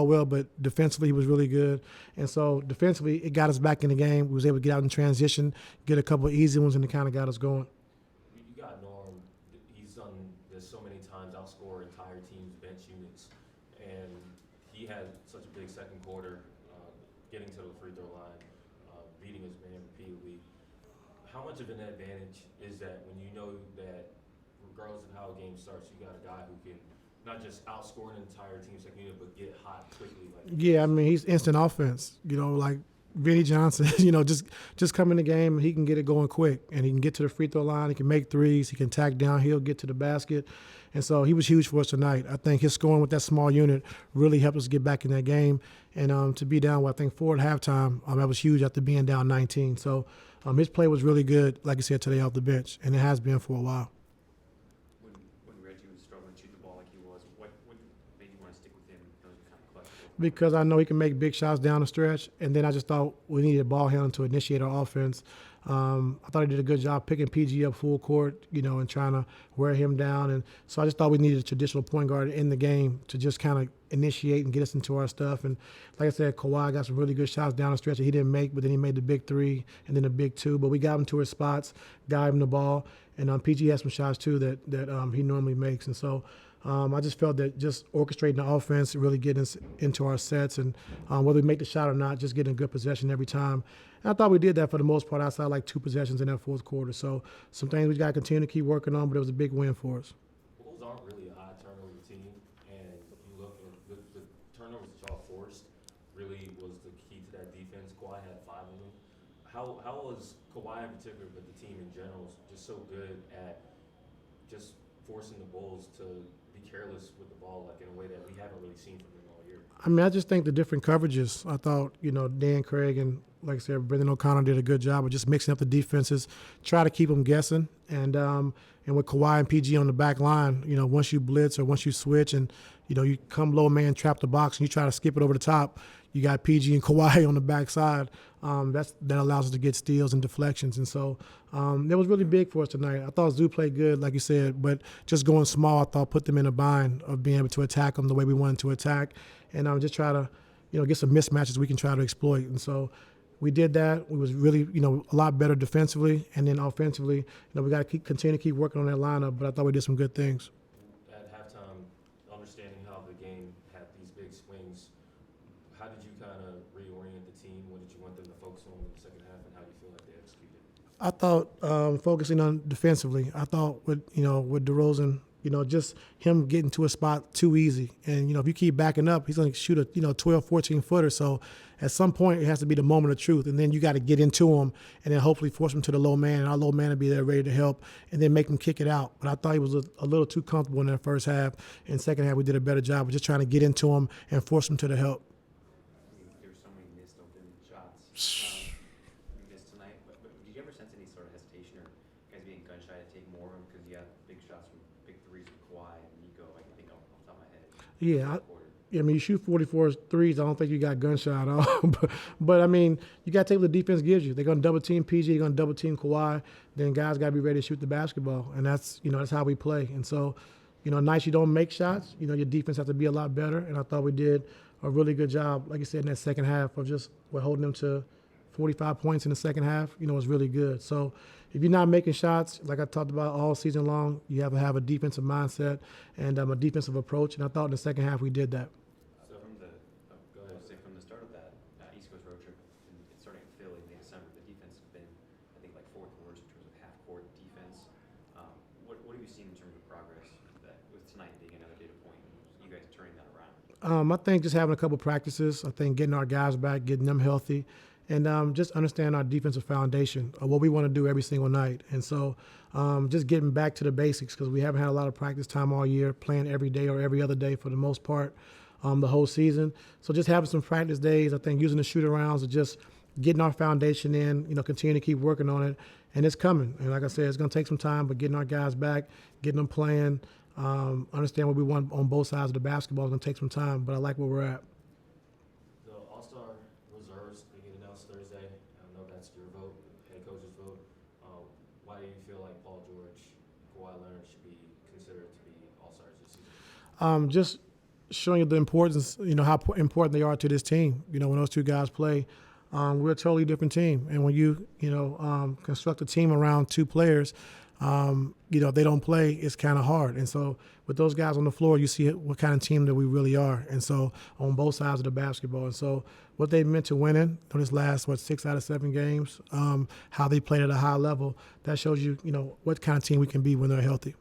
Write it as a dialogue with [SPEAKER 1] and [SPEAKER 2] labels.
[SPEAKER 1] well, but defensively he was really good. And so defensively, it got us back in the game. We was able to get out in transition, get a couple of easy ones, and it kind of got us going.
[SPEAKER 2] You got Norm. He's done this so many times, outscore entire teams' bench units, and he had such a big second quarter, getting to the free throw line, beating his man repeatedly. How much of an advantage is that when you know that, regardless of how a game starts, you got a guy who can not just outscore an entire team's second unit, but get hot quickly like he
[SPEAKER 1] Yeah, I
[SPEAKER 2] does?
[SPEAKER 1] mean he's instant offense. Like Vinny Johnson. Just come in the game and he can get it going quick, and he can get to the free throw line. He can make threes. He can tack downhill, get to the basket, and so he was huge for us tonight. I think his scoring with that small unit really helped us get back in that game, and to be down, I think 4 at halftime, that was huge after being down 19. So his play was really good, like I said today off the bench, and it has been for a while.
[SPEAKER 3] when Reggie was struggling shooting the ball like he was, what made you want to stick with him in those kind of clutch fourth quarters?
[SPEAKER 1] Because I know he can make big shots down the stretch. And then I just thought we needed a ball handler to initiate our offense. I thought he did a good job picking PG up full court, and trying to wear him down. And so I just thought we needed a traditional point guard in the game to just kind of initiate and get us into our stuff. And like I said, Kawhi got some really good shots down the stretch that he didn't make, but then he made the big three and then the big two. But we got him to his spots, got him the ball. And PG had some shots too that he normally makes. And so I just felt that just orchestrating the offense, really getting us into our sets, and whether we make the shot or not, just getting a good possession every time. And I thought we did that for the most part outside like 2 possessions in that fourth quarter. So some things we got to continue to keep working on, but it was a big win for us.
[SPEAKER 2] Bulls aren't really a high turnover team, and you look at the turnovers that y'all forced really was the key to that defense. Kawhi had 5 of them. How was Kawhi in particular, but the team in general, just so good at just forcing the Bulls to be careless with the ball, like in a way that we haven't really seen from them all year?
[SPEAKER 1] I mean, I just think the different coverages. I thought, Dan Craig and, like I said, Brendan O'Connor did a good job of just mixing up the defenses, try to keep them guessing. And with Kawhi and PG on the back line, once you blitz or once you switch and, you come low man, trap the box, and you try to skip it over the top, you got PG and Kawhi on the backside. That allows us to get steals and deflections. And so that was really big for us tonight. I thought Zoo played good, like you said, but just going small, I thought put them in a bind of being able to attack them the way we wanted to attack. And just try to, get some mismatches we can try to exploit. And so we did that. We was really, a lot better defensively, and then offensively, we got to continue to keep working on that lineup. But I thought we did some good things.
[SPEAKER 2] At halftime, understanding how the game had these big swings, how did you kind of reorient the team? What did you want them to focus on in the second half, and how do you feel like they executed?
[SPEAKER 1] I thought focusing on defensively. I thought with DeRozan, just him getting to a spot too easy. And, if you keep backing up, he's going to shoot a, 12, 14-footer. So at some point, it has to be the moment of truth. And then you got to get into him and then hopefully force him to the low man. And our low man will be there ready to help and then make him kick it out. But I thought he was a little too comfortable in that first half. In the second half, we did a better job of just trying to get into him and force him to the help.
[SPEAKER 3] There were so many missed open shots. You missed tonight, but did you ever sense any sort of hesitation or guys being gun shy to take more of them because you had big shots from big threes from Kawhi and Nico? I can think off the top of my head.
[SPEAKER 1] Yeah, I mean, you shoot 44 threes. I don't think you got gunshot at all. but I mean, you got to take what the defense gives you. They're going to double team PG. They're going to double team Kawhi. Then guys got to be ready to shoot the basketball, and that's that's how we play. And so, nights you don't make shots. Your defense has to be a lot better. And I thought we did a really good job, like I said, in that second half of just we're holding them to 45 points in the second half. Was really good. So if you're not making shots, like I talked about all season long, you have to have a defensive mindset and a defensive approach. And I thought in the second half we did that.
[SPEAKER 3] So from the start of that East Coast road trip, and starting in Philly in December, the defense has been, I think, like 4th worst in terms of half-court defense. What have you seen in terms of progress with tonight being another data point, and you guys turning that around?
[SPEAKER 1] I think just having a couple practices. I think getting our guys back, getting them healthy, and just understand our defensive foundation of what we want to do every single night. And so just getting back to the basics because we haven't had a lot of practice time all year, playing every day or every other day for the most part the whole season. So just having some practice days, I think using the shoot-arounds and just getting our foundation in, continue to keep working on it. And it's coming. And like I said, it's going to take some time, but getting our guys back, getting them playing, understand what we want on both sides of the basketball is going to take some time, but I like where we're at.
[SPEAKER 2] The All-Star reserves, they get announced Thursday. I know that's your vote, head coach's vote. Why do you feel like Paul George, Kawhi Leonard should be considered to be All-Stars this season?
[SPEAKER 1] Just showing you the importance, how important they are to this team. When those two guys play, we're a totally different team. And when you, construct a team around two players, if they don't play, it's kind of hard. And so with those guys on the floor, you see what kind of team that we really are. And so on both sides of the basketball. And so what they meant to winning on this last, 6 out of 7 games, how they played at a high level, that shows you, what kind of team we can be when they're healthy.